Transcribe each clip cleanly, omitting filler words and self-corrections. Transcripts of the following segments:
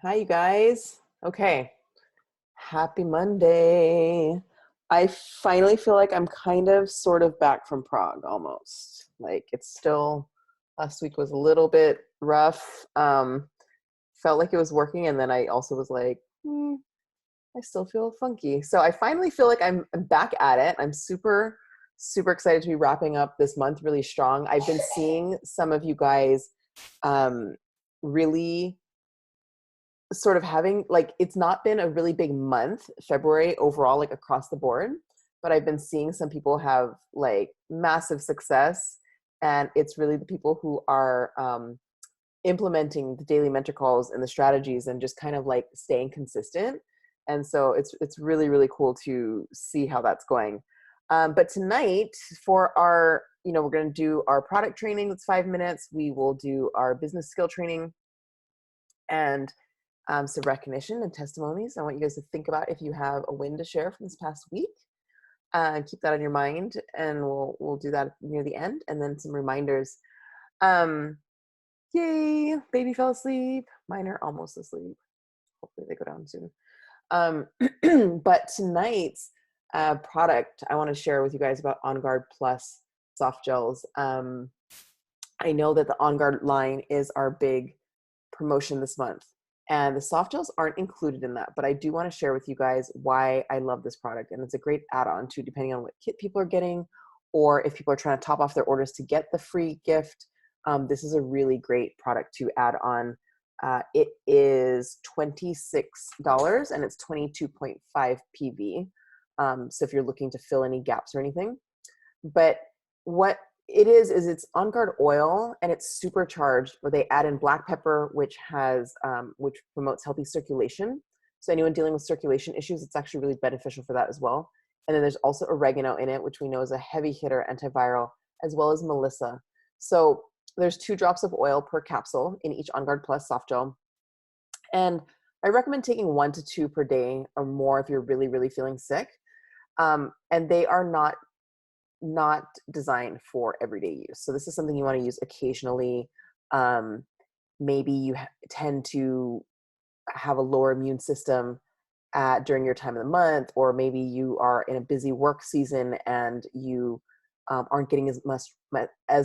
Hi, you guys. Okay, happy Monday. I finally feel like I'm kind of sort of back from Prague almost. Like it's still, last week was a little bit rough. Felt like it was working, and then I also was like, I still feel funky. So I finally feel like I'm back at it. I'm super, super excited to be wrapping up this month really strong. I've been seeing some of you guys um, really sort of having like it's not been a really big month, February overall, like across the board, but I've been seeing some people have like massive success, and it's really the people who are implementing the daily mentor calls and the strategies and just kind of like staying consistent. And so it's really really cool to see how that's going. But tonight for our, we're going to do our product training. That's 5 minutes. We will do our business skill training and some recognition and testimonies. I want you guys to think about if you have a win to share from this past week. Keep that on your mind, and we'll do that near the end, and then some reminders. Yay! Baby fell asleep. Mine are almost asleep. Hopefully they go down soon. But tonight's product I want to share with you guys about On Guard Plus soft gels. I know that the On Guard line is our big promotion this month, and the soft gels aren't included in that, but I do want to share with you guys why I love this product. And it's a great add-on to, depending on what kit people are getting, or if people are trying to top off their orders to get the free gift. This is a really great product to add on. It is $26 and it's 22.5 PV. So if you're looking to fill any gaps or anything, but what it is it's On Guard oil, and it's supercharged where they add in black pepper, which promotes healthy circulation. So anyone dealing with circulation issues, it's actually really beneficial for that as well. And then there's also oregano in it, which we know is a heavy hitter antiviral, as well as Melissa. So there's 2 drops of oil per capsule in each On Guard Plus soft gel. And I recommend taking 1 to 2 per day or more if you're really, really feeling sick. And they are not designed for everyday use. So this is something you want to use occasionally. Maybe you tend to have a lower immune system during your time of the month, or maybe you are in a busy work season and you aren't getting as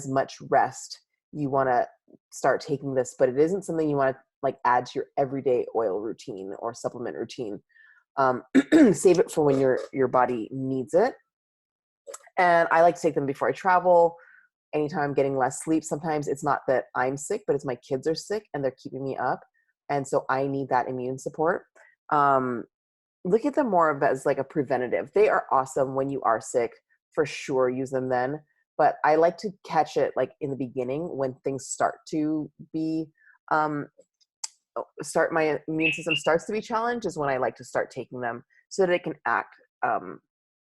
much rest. You want to start taking this, but it isn't something you want to like add to your everyday oil routine or supplement routine. Save it for when your body needs it. And I like to take them before I travel, anytime I'm getting less sleep. Sometimes it's not that I'm sick, but it's my kids are sick and they're keeping me up. And so I need that immune support. Look at them more of as like a preventative. They are awesome when you are sick, for sure. Use them then. But I like to catch it like in the beginning when things start to be, my immune system starts to be challenged, is when I like to start taking them so that it can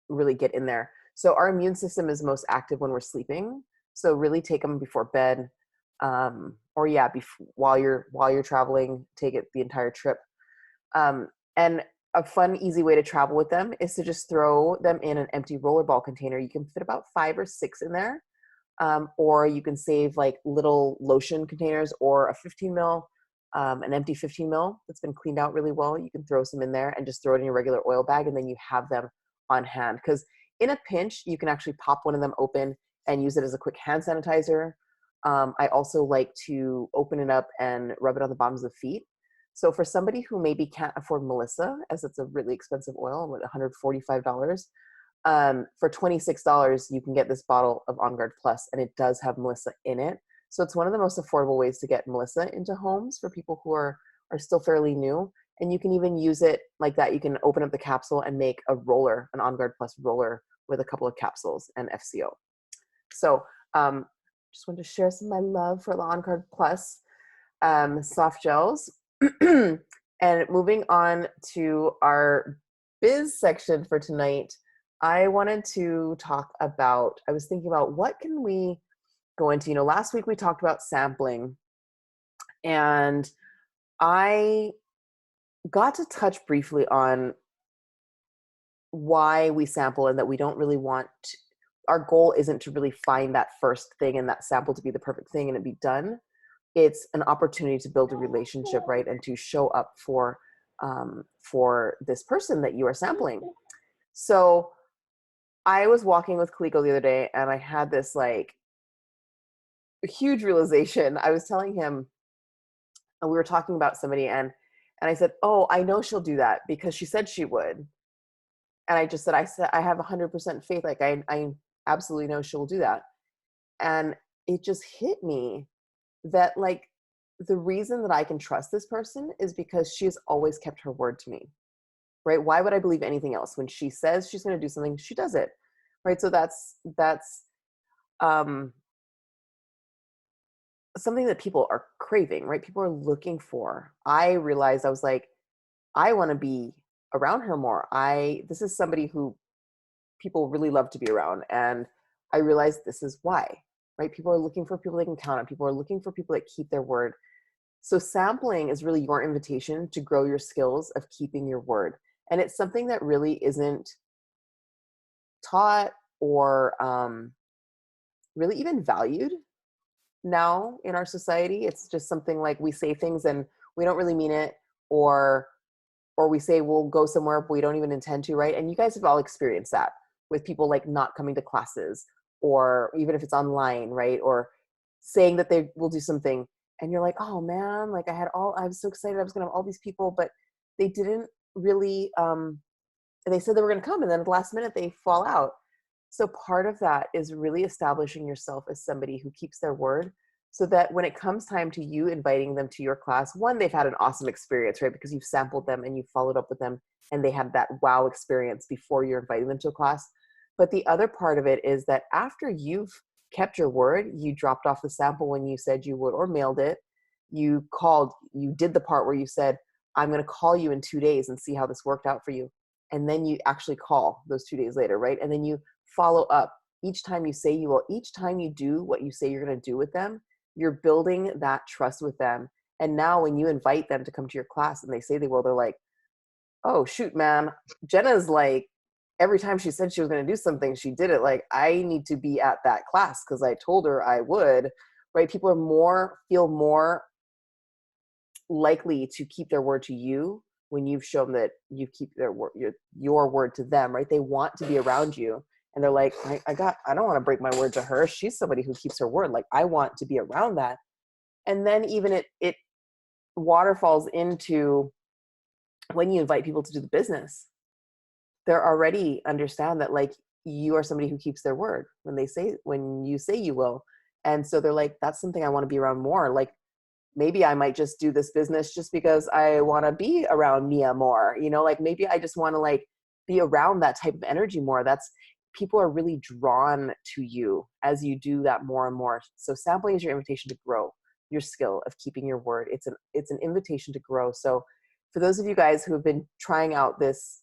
really get in there. So our immune system is most active when we're sleeping. So really take them before bed, while you're traveling, take it the entire trip. And a fun, easy way to travel with them is to just throw them in an empty rollerball container. You can fit about 5 or 6 in there, or you can save like little lotion containers or a 15 mil, an empty 15 mil that's been cleaned out really well. You can throw some in there and just throw it in your regular oil bag, and then you have them on hand, because in a pinch you can actually pop one of them open and use it as a quick hand sanitizer. I also like to open it up and rub it on the bottoms of the feet. So for somebody who maybe can't afford Melissa, as it's a really expensive oil, with $145, for $26 you can get this bottle of On Guard Plus, and it does have Melissa in it. So it's one of the most affordable ways to get Melissa into homes for people who are still fairly new. And you can even use it like that. You can open up the capsule and make a roller, an On Guard Plus roller with a couple of capsules and FCO. So just wanted to share some of my love for the On Guard Plus soft gels. And moving on to our biz section for tonight, I wanted to talk about, I was thinking about what can we go into. Last week we talked about sampling, and I got to touch briefly on why we sample, and that we don't really our goal isn't to really find that first thing and that sample to be the perfect thing and it be done. it's an opportunity to build a relationship, right? And to show up for this person that you are sampling. So I was walking with Kaliko the other day, and I had this like huge realization. I was telling him, and we were talking about somebody, and I said, "Oh, I know she'll do that because she said she would." And I said, I have 100% faith. Like I absolutely know she'll do that. And it just hit me that like the reason that I can trust this person is because she has always kept her word to me, right? Why would I believe anything else? When she says she's going to do something, she does it, right? So that's um, something that people are craving, right? People are looking for. I realized I was like, I want to be around her more. This is somebody who people really love to be around, and I realized this is why, right? People are looking for people they can count on. People are looking for people that keep their word. So sampling is really your invitation to grow your skills of keeping your word. And it's something that really isn't taught or really even valued now in our society. It's just something like we say things and we don't really mean it, or we say we'll go somewhere but we don't even intend to, right? And you guys have all experienced that with people like not coming to classes, or even if it's online, right? Or saying that they will do something and you're like, oh man, like I was so excited I was gonna have all these people, but they didn't really they said they were gonna come and then at the last minute they fall out. So part of that is really establishing yourself as somebody who keeps their word, so that when it comes time to you inviting them to your class, one, they've had an awesome experience, right? Because you've sampled them and you've followed up with them and they had that wow experience before you're inviting them to a class. But the other part of it is that after you've kept your word, you dropped off the sample when you said you would, or mailed it, you did the part where you said, I'm going to call you in 2 days and see how this worked out for you. And then you actually call those 2 days later, right? And then you follow up each time you say you will. Each time you do what you say you're going to do with them, you're building that trust with them. And now when you invite them to come to your class and they say they will, they're like, oh shoot, man, Jenna's like, every time she said she was going to do something, she did it. Like, I need to be at that class because I told her I would, right? People feel more likely to keep their word to you when you've shown that you keep your word to them, right? They want to be around you, and they're like, I don't want to break my word to her. She's somebody who keeps her word. Like, I want to be around that. And then even it waterfalls into when you invite people to do the business, they're already understand that like you are somebody who keeps their word when you say you will. And so they're like, that's something I want to be around more. Like, maybe I might just do this business just because I want to be around Mia more, like maybe I just want to like be around that type of energy more. People are really drawn to you as you do that more and more. So sampling is your invitation to grow your skill of keeping your word. It's an invitation to grow. So for those of you guys who have been trying out this,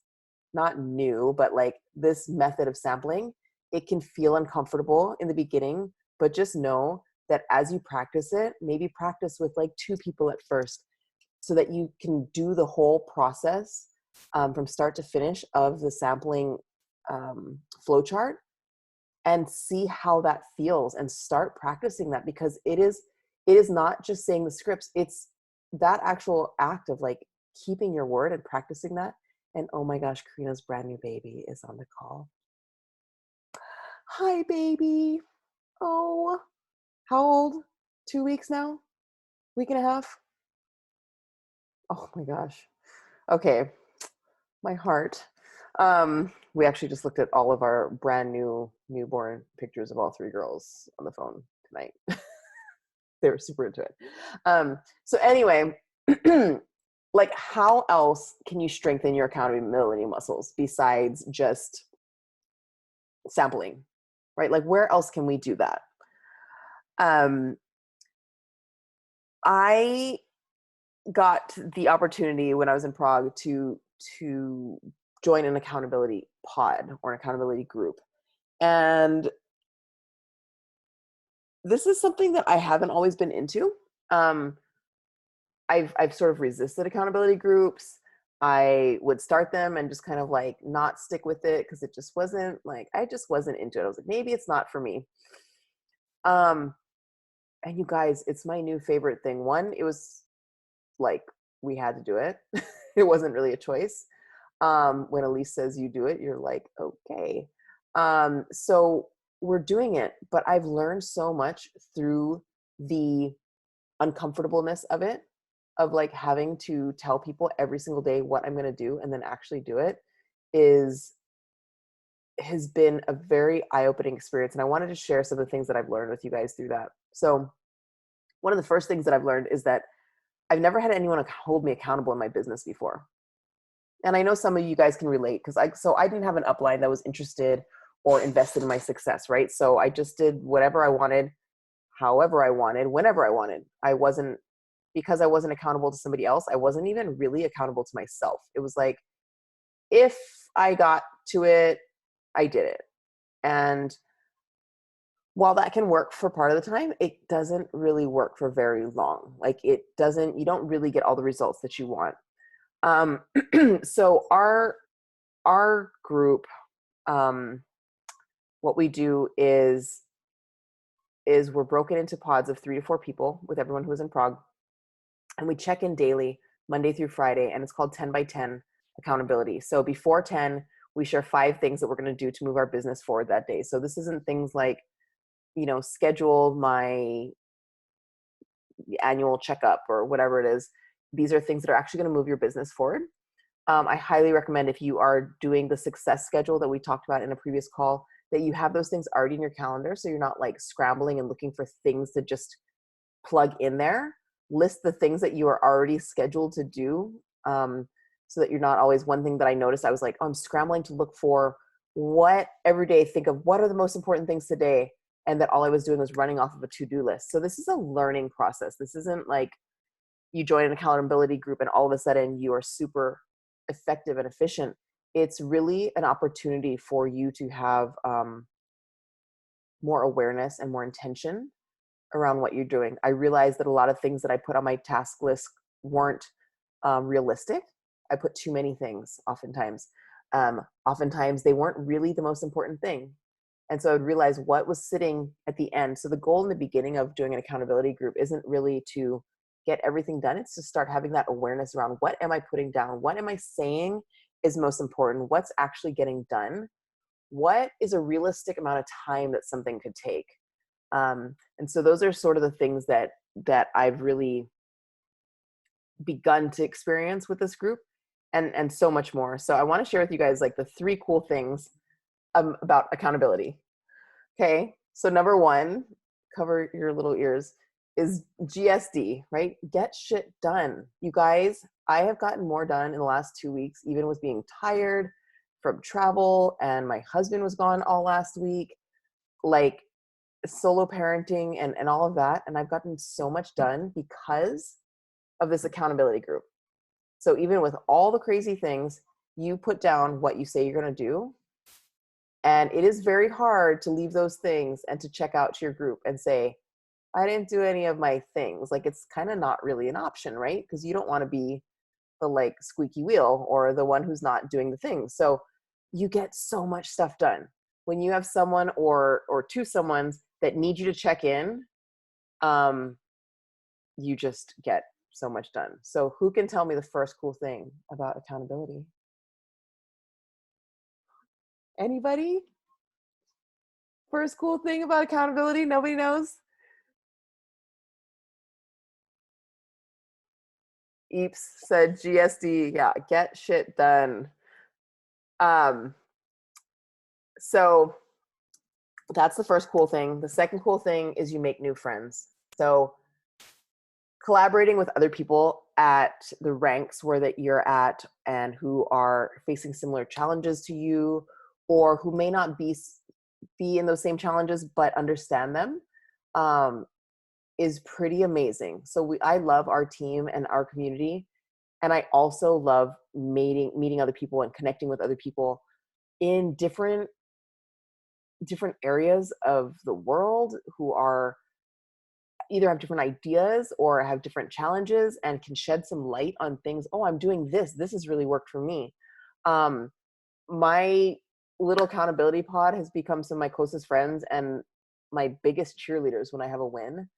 not new, but like this method of sampling, it can feel uncomfortable in the beginning, but just know that as you practice it, maybe practice with like 2 people at first, so that you can do the whole process from start to finish of the sampling flowchart, and see how that feels and start practicing that, because it is not just saying the scripts, it's that actual act of like keeping your word and practicing that. And oh my gosh, Karina's brand new baby is on the call. Hi, baby. Oh, how old? 2 weeks now? Week and a half? Oh my gosh. Okay. My heart. We actually just looked at all of our brand new newborn pictures of all 3 girls on the phone tonight. They were super into it. So anyway, like, how else can you strengthen your accountability muscles besides just sampling, right? Like, where else can we do that? I got the opportunity when I was in Prague to join an accountability pod or an accountability group. And this is something that I haven't always been into. I've sort of resisted accountability groups. I would start them and just kind of like not stick with it because it just wasn't like, I just wasn't into it. I was like, maybe it's not for me. And you guys, it's my new favorite thing. One, it was like we had to do it. It wasn't really a choice. When Elise says you do it, you're like, okay. So we're doing it, but I've learned so much through the uncomfortableness of it, of like having to tell people every single day what I'm going to do and then actually do it is has been a very eye-opening experience. And I wanted to share some of the things that I've learned with you guys through that. So one of the first things that I've learned is that I've never had anyone hold me accountable in my business before. And I know some of you guys can relate because I didn't have an upline that was interested or invested in my success, right? So I just did whatever I wanted, however I wanted, whenever I wanted. Because I wasn't accountable to somebody else, I wasn't even really accountable to myself. It was like, if I got to it, I did it. And while that can work for part of the time, it doesn't really work for very long. Like you don't really get all the results that you want. So our group, what we do is we're broken into pods of 3 to 4 people with everyone who's in Prague, and we check in daily, Monday through Friday, and it's called 10 by 10 accountability. So before 10, we share 5 things that we're going to do to move our business forward that day. So this isn't things like, schedule my annual checkup or whatever it is. These are things that are actually going to move your business forward. I highly recommend, if you are doing the success schedule that we talked about in a previous call, that you have those things already in your calendar. So you're not like scrambling and looking for things to just plug in there. List the things that you are already scheduled to do, so that you're not always. One thing that I noticed, I was like, oh, I'm scrambling to look for what every day, think of what are the most important things today. And that all I was doing was running off of a to-do list. So this is a learning process. This isn't like you join an accountability group and all of a sudden you are super effective and efficient. It's really an opportunity for you to have more awareness and more intention around what you're doing. I realized that a lot of things that I put on my task list weren't realistic. I put too many things oftentimes. Oftentimes they weren't really the most important thing. And so I would realize what was sitting at the end. So the goal in the beginning of doing an accountability group isn't really to get everything done. It's to start having that awareness around, what am I putting down? What am I saying is most important? What's actually getting done? What is a realistic amount of time that something could take? And so those are sort of the things that I've really begun to experience with this group, and so much more. So I want to share with you guys like the 3 cool things about accountability. Okay. So number 1, cover your little ears, is GSD, right? Get shit done. You guys, I have gotten more done in the last 2 weeks, even with being tired from travel, and my husband was gone all last week, like solo parenting and all of that. And I've gotten so much done because of this accountability group. So even with all the crazy things, you put down what you say you're going to do. And it is very hard to leave those things and to check out to your group and say, I didn't do any of my things. Like, it's kind of not really an option, right? Because you don't want to be the like squeaky wheel or the one who's not doing the things. So you get so much stuff done when you have someone or 2 someones that need you to check in. You just get so much done. So who can tell me the first cool thing about accountability? Anybody? First cool thing about accountability? Nobody knows? Eeps said GSD. Yeah, get shit done. Um, so that's the first cool thing. The second cool thing is you make new friends. So collaborating with other people at the ranks where that you're at and who are facing similar challenges to you, or who may not be in those same challenges but understand them, is pretty amazing. So I love our team and our community, and I also love meeting other people and connecting with other people in different areas of the world, who are either have different ideas or have different challenges and can shed some light on things. Oh, I'm doing this. This has really worked for me. My little accountability pod has become some of my closest friends and my biggest cheerleaders when I have a win.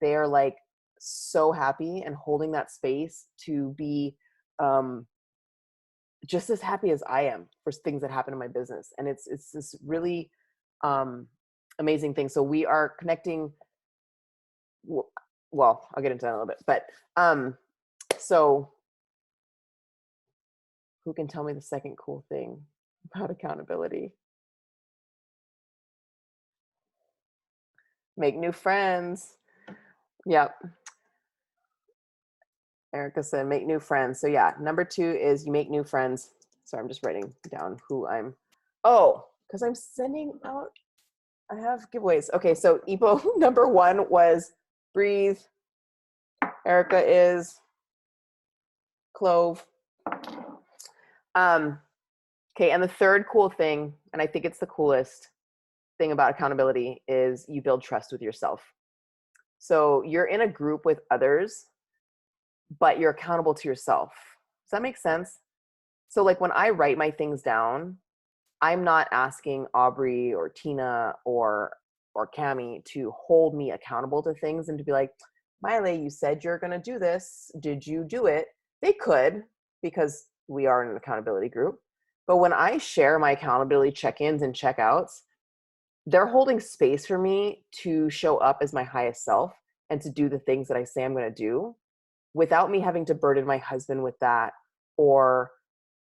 they are like so happy and holding that space to be just as happy as I am for things that happen in my business. And it's this really amazing thing. So we are connecting. Well, I'll get into that in a little bit, but so who can tell me the second cool thing about accountability? Make new friends. Yep. Erica said, make new friends. So yeah, number 2 is you make new friends. Sorry, I'm just writing down who I'm. Oh, because I'm sending out, I have giveaways. Okay, so EPO number 1 was breathe. Erica is clove. Okay, and the third cool thing, and I think it's the coolest thing about accountability, is you build trust with yourself. So you're in a group with others, but you're accountable to yourself. Does that make sense? So like when I write my things down, I'm not asking Aubrey or Tina or Cami to hold me accountable to things and to be like, Miley, you said you're going to do this. Did you do it? They could, because we are in an accountability group. But when I share my accountability check-ins and check-outs, they're holding space for me to show up as my highest self and to do the things that I say I'm going to do without me having to burden my husband with that or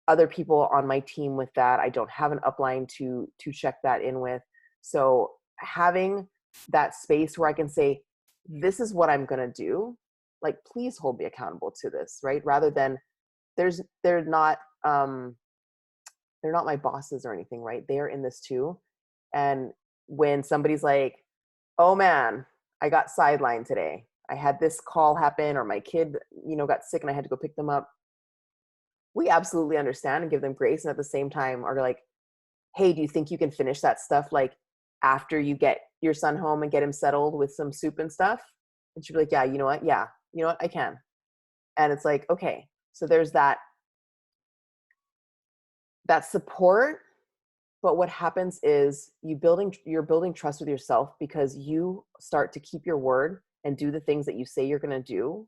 other people on my team with that. I don't have an upline to check that in with. So having that space where I can say, this is what I'm going to do. Like, please hold me accountable to this, right? Rather than they're not my bosses or anything, right? They are in this too. And when somebody's like, oh man, I got sidelined today. I had this call happen, or my kid, got sick and I had to go pick them up. We absolutely understand and give them grace. And at the same time are like, hey, do you think you can finish that stuff like after you get your son home and get him settled with some soup and stuff? And she'd be like, yeah, you know what? Yeah, you know what? I can. And it's like, okay, so there's that support. But what happens is you're building trust with yourself because you start to keep your word and do the things that you say you're going to do.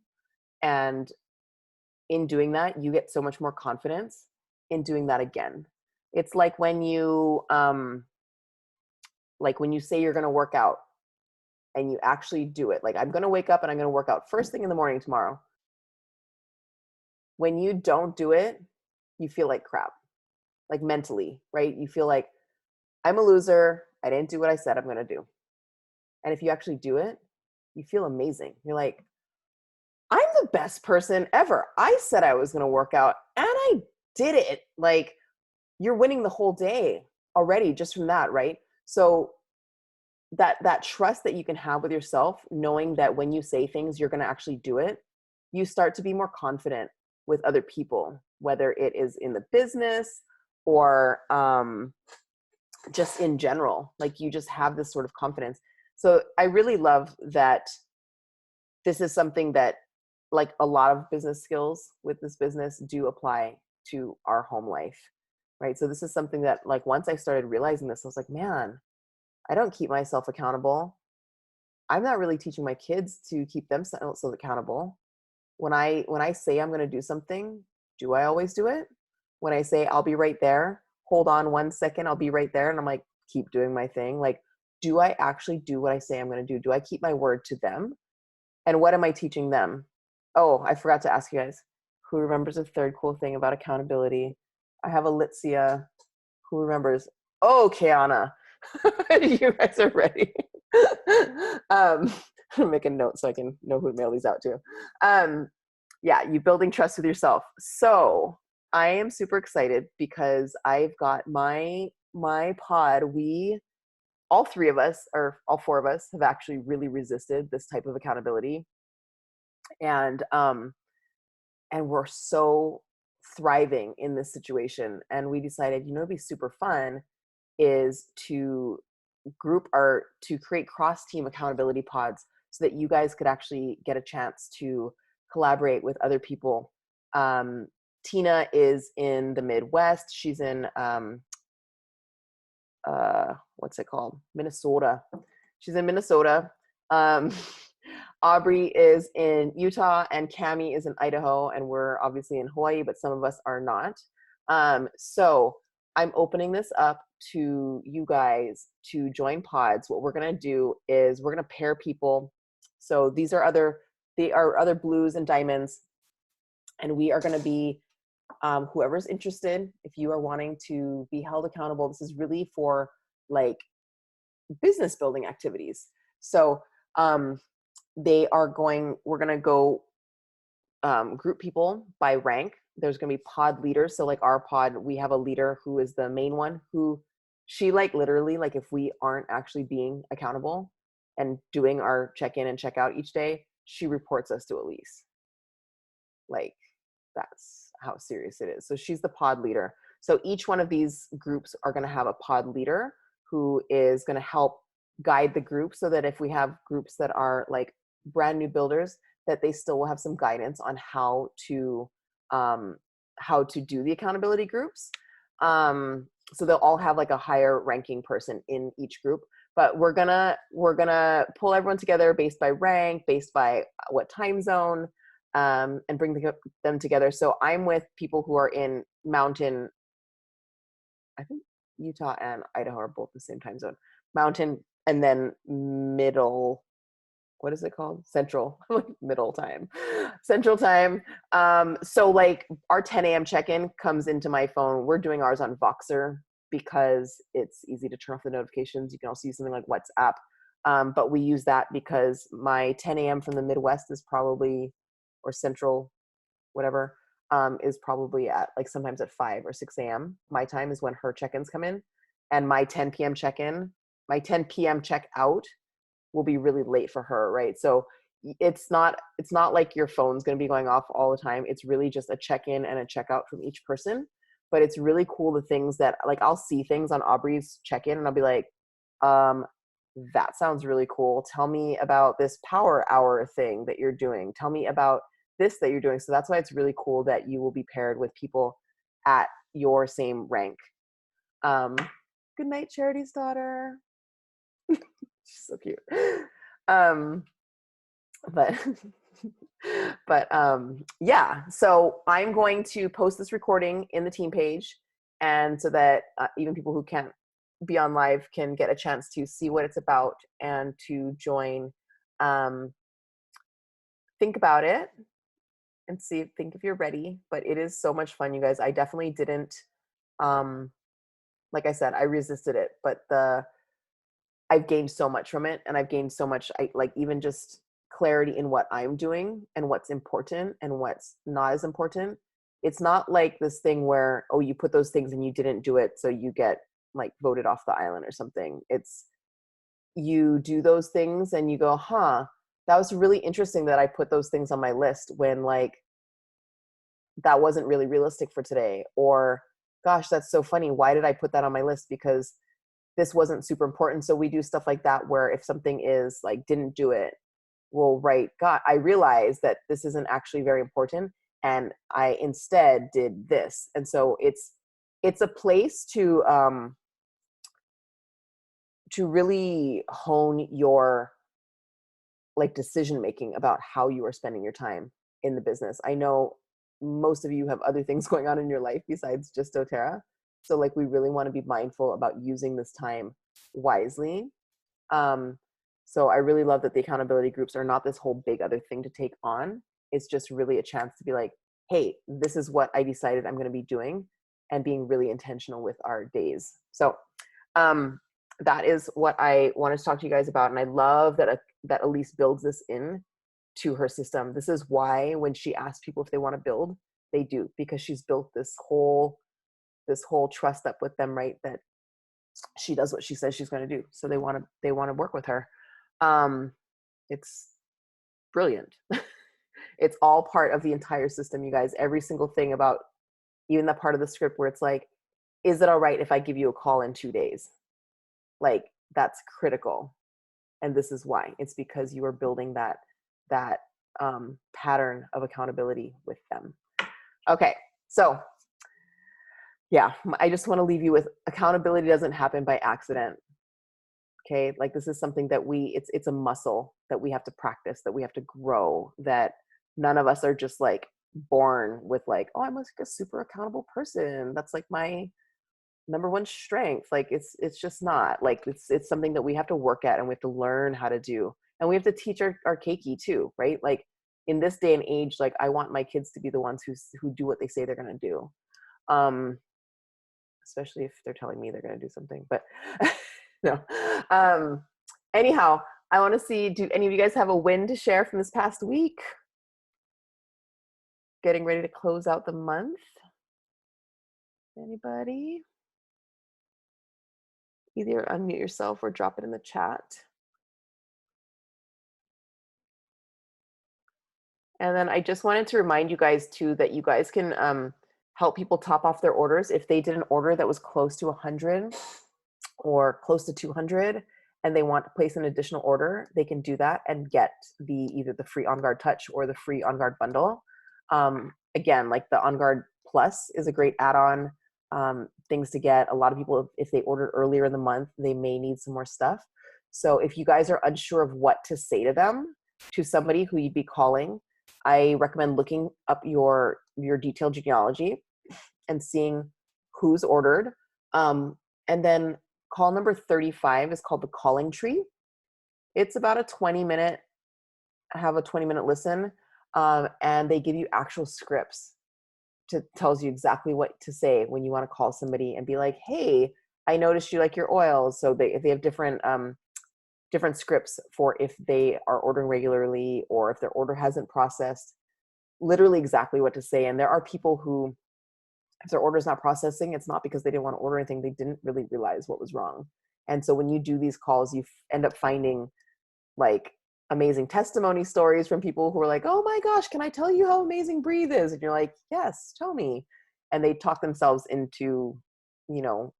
And in doing that, you get so much more confidence in doing that again. It's like when you say you're going to work out and you actually do it. Like, I'm going to wake up and I'm going to work out first thing in the morning tomorrow. When you don't do it, you feel like crap, like mentally, right? You feel like, I'm a loser. I didn't do what I said I'm going to do. And if you actually do it, you feel amazing. You're like, I'm the best person ever. I said I was going to work out and I did it. Like, you're winning the whole day already just from that, right? So that trust that you can have with yourself, knowing that when you say things, you're going to actually do it, you start to be more confident with other people, whether it is in the business or just in general. Like, you just have this sort of confidence. So I really love that this is something that, like, a lot of business skills with this business do apply to our home life, right? So this is something that, like, once I started realizing this, I was like, man, I don't keep myself accountable. I'm not really teaching my kids to keep themselves accountable. When I say I'm going to do something, do I always do it? When I say I'll be right there, hold on 1 second, I'll be right there, and I'm like, keep doing my thing. Like, do I actually do what I say I'm going to do? Do I keep my word to them? And what am I teaching them? Oh, I forgot to ask you guys, who remembers the third cool thing about accountability? I have Alicia who remembers. Oh, Kiana, you guys are ready. Make a note so I can know who to mail these out to. Yeah, you building trust with yourself. So I am super excited because I've got my pod. All 3 of us, or all 4 of us, have actually really resisted this type of accountability. And we're so thriving in this situation. And we decided, it'd be super fun is to create cross-team accountability pods so that you guys could actually get a chance to collaborate with other people. Tina is in the Midwest. She's in, what's it called? Minnesota. She's in Minnesota. Aubrey is in Utah and Cami is in Idaho, and we're obviously in Hawaii, but some of us are not. So I'm opening this up to you guys to join pods. What we're going to do is we're going to pair people. So they are other blues and diamonds, and we are going to be whoever's interested. If you are wanting to be held accountable, this is really for like business building activities. So we're going to go group people by rank. There's going to be pod leaders. So like our pod, we have a leader who is the main one, who she like literally, like if we aren't actually being accountable and doing our check-in and check-out each day, she reports us to Elise. Like that's how serious it is. So she's the pod leader. So each one of these groups are going to have a pod leader who is going to help guide the group, so that if we have groups that are like brand new builders, that they still will have some guidance on how to do the accountability groups. So they'll all have like a higher ranking person in each group, but we're gonna pull everyone together based by rank, based by what time zone, and bring them together. So I'm with people who are in mountain, I think Utah and Idaho are both the same time zone. Mountain, and then middle, what is it called? Central, middle time, Central time. So like our 10 a.m. check-in comes into my phone. We're doing ours on Voxer because it's easy to turn off the notifications. You can also use something like WhatsApp. But we use that because my 10 a.m. from the Midwest is probably, or Central, whatever, is probably at like sometimes at 5 or 6 a.m. My time is when her check-ins come in, and my 10 p.m. check-in, my 10 p.m. check-out will be really late for her, right? So it's not like your phone's going to be going off all the time. It's really just a check-in and a check-out from each person. But it's really cool, the things that, like, I'll see things on Aubrey's check-in and I'll be like, that sounds really cool. Tell me about this power hour thing that you're doing. Tell me about this that you're doing. So that's why it's really cool that you will be paired with people at your same rank. Good night, Charity's daughter. She's so cute. But yeah, so I'm going to post this recording in the team page, and so that even people who can't be on live can get a chance to see what it's about and to join. Think about it and think if you're ready. But it is so much fun, you guys. I definitely didn't, like I said, I resisted it, but I've gained so much from it, and I've gained so much, like even just clarity in what I'm doing and what's important and what's not as important. It's not like this thing where, oh, you put those things and you didn't do it, so you get like voted off the island or something. It's, you do those things and you go, huh, that was really interesting that I put those things on my list when like that wasn't really realistic for today. Or gosh, that's so funny. Why did I put that on my list? Because this wasn't super important. So we do stuff like that where if something is like, didn't do it, we'll write, God, I realized that this isn't actually very important, and I instead did this. And so it's a place to really hone your like decision making about how you are spending your time in the business. I know most of you have other things going on in your life besides just doTERRA. So like we really want to be mindful about using this time wisely. So I really love that the accountability groups are not this whole big other thing to take on. It's just really a chance to be like, hey, this is what I decided I'm going to be doing, and being really intentional with our days. So that is what I wanted to talk to you guys about. And I love that Elise builds this in to her system. This is why when she asks people if they want to build, they do, because she's built this whole trust up with them, right? That she does what she says she's going to do. So they want to work with her. It's brilliant. It's all part of the entire system, you guys. Every single thing about even that part of the script where it's like, is it all right if I give you a call in 2 days? Like that's critical. And this is why. It's because you are building that pattern of accountability with them. Okay. So yeah, I just want to leave you with, accountability doesn't happen by accident. Okay. Like this is something that it's a muscle that we have to practice, that we have to grow, that none of us are just like born with like, oh, I'm like a super accountable person. That's like my number one strength. Like it's just not. Like it's something that we have to work at and we have to learn how to do. And we have to teach our keiki too, right? Like in this day and age, like I want my kids to be the ones who do what they say they're gonna do. Um, especially if they're telling me they're gonna do something. But no. Anyhow, I want to see, do any of you guys have a win to share from this past week? Getting ready to close out the month. Anybody? Either unmute yourself or drop it in the chat. And then I just wanted to remind you guys too that you guys can help people top off their orders. If they did an order that was close to 100 or close to 200 and they want to place an additional order, they can do that and get either the free On Guard Touch or the free On Guard bundle. Again, like the On Guard Plus is a great add-on, things to get. A lot of people, if they ordered earlier in the month, they may need some more stuff. So if you guys are unsure of what to say to them, to somebody who you'd be calling, I recommend looking up your detailed genealogy and seeing who's ordered. And then call number 35 is called the calling tree. It's about a 20-minute listen. And they give you actual scripts to tells you exactly what to say when you want to call somebody and be like, hey, I noticed you like your oils. So they have different scripts for if they are ordering regularly or if their order hasn't processed, literally exactly what to say. And there are people who, if their order is not processing, it's not because they didn't want to order anything. They didn't really realize what was wrong. And so when you do these calls, you end up finding like amazing testimony stories from people who are like, oh my gosh, can I tell you how amazing Breathe is? And you're like, yes, tell me. And they talk themselves into,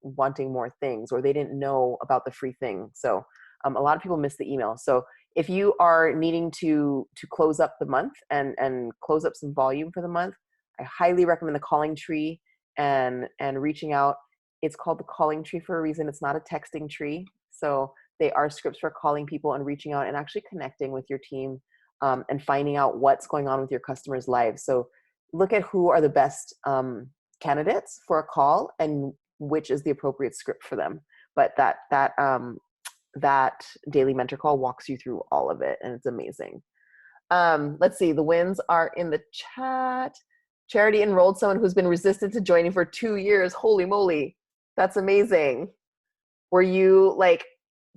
wanting more things, or they didn't know about the free thing. So a lot of people miss the email. So if you are needing to close up the month and close up some volume for the month, I highly recommend the calling tree and reaching out. It's called the calling tree for a reason. It's not a texting tree. So they are scripts for calling people and reaching out and actually connecting with your team, and finding out what's going on with your customers' lives. So look at who are the best candidates for a call and which is the appropriate script for them. But that daily mentor call walks you through all of it, and it's amazing. Let's see, the wins are in the chat. Charity enrolled someone who's been resistant to joining for 2 years. Holy moly, that's amazing. Were you like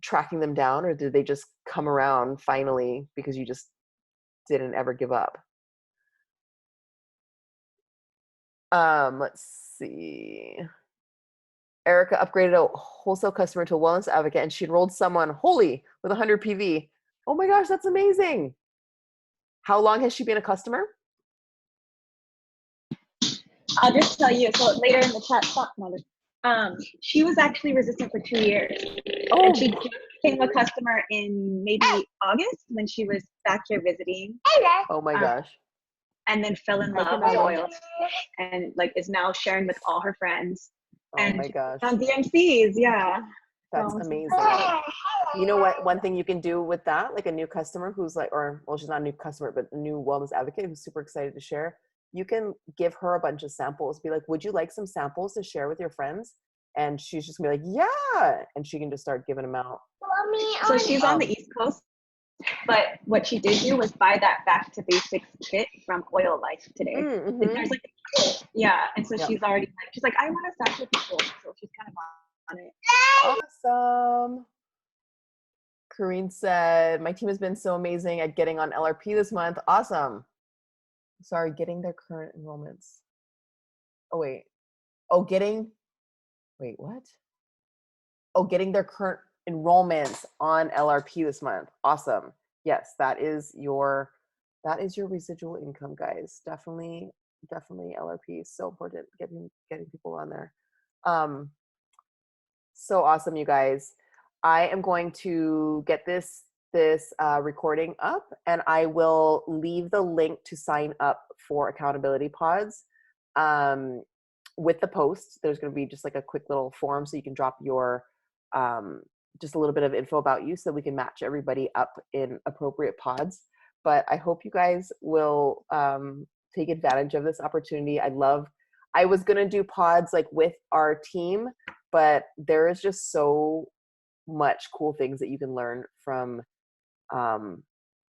tracking them down, or did they just come around finally because you just didn't ever give up? Let's see. Erica upgraded a wholesale customer to a wellness advocate, and she enrolled someone, holy, with 100 PV. Oh my gosh, that's amazing. How long has she been a customer? I'll just tell you. So later in the chat, stop, mother. She was actually resistant for 2 years. Oh, and she became a customer in maybe August when she was back here visiting. Oh my gosh. And then fell in love with oils and like is now sharing with all her friends. Oh and my gosh. on DMCs, yeah. That's amazing. You know what? One thing you can do with that, like a new customer who's like, she's not a new customer, but a new wellness advocate who's super excited to share, you can give her a bunch of samples. Be like, would you like some samples to share with your friends? And she's just gonna be like, yeah. And she can just start giving them out. So she's on the East Coast, but what she did do was buy that Back to Basics kit from Oil Life today. Mm-hmm. There's like, yeah. And so she's already like, she's like, I want to sample people. So she's kind of on it. Awesome. Kareen said, my team has been so amazing at getting on LRP this month. Awesome. Sorry, getting their current enrollments. Oh, wait. Wait, what? Oh, getting their current enrollments on LRP this month. Awesome. Yes, that is your residual income, guys. Definitely LRP is so important, getting people on there. So awesome, you guys. I am going to get this recording up, and I will leave the link to sign up for Accountability Pods with the post. There's going to be just like a quick little form so you can drop your just a little bit of info about you so we can match everybody up in appropriate pods. But I hope you guys will take advantage of this opportunity. I was going to do pods like with our team, but there is just so much cool things that you can learn from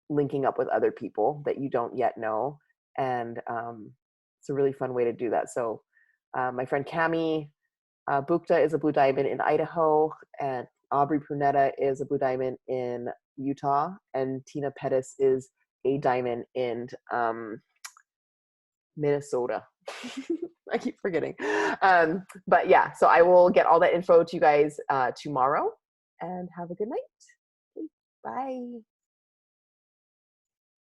linking up with other people that you don't yet know. And it's a really fun way to do that. So my friend Cami Bukta is a Blue Diamond in Idaho, and Aubrey Prunetta is a Blue Diamond in Utah, and Tina Pettis is a diamond in Minnesota. I keep forgetting. But yeah, so I will get all that info to you guys tomorrow, and have a good night. Bye.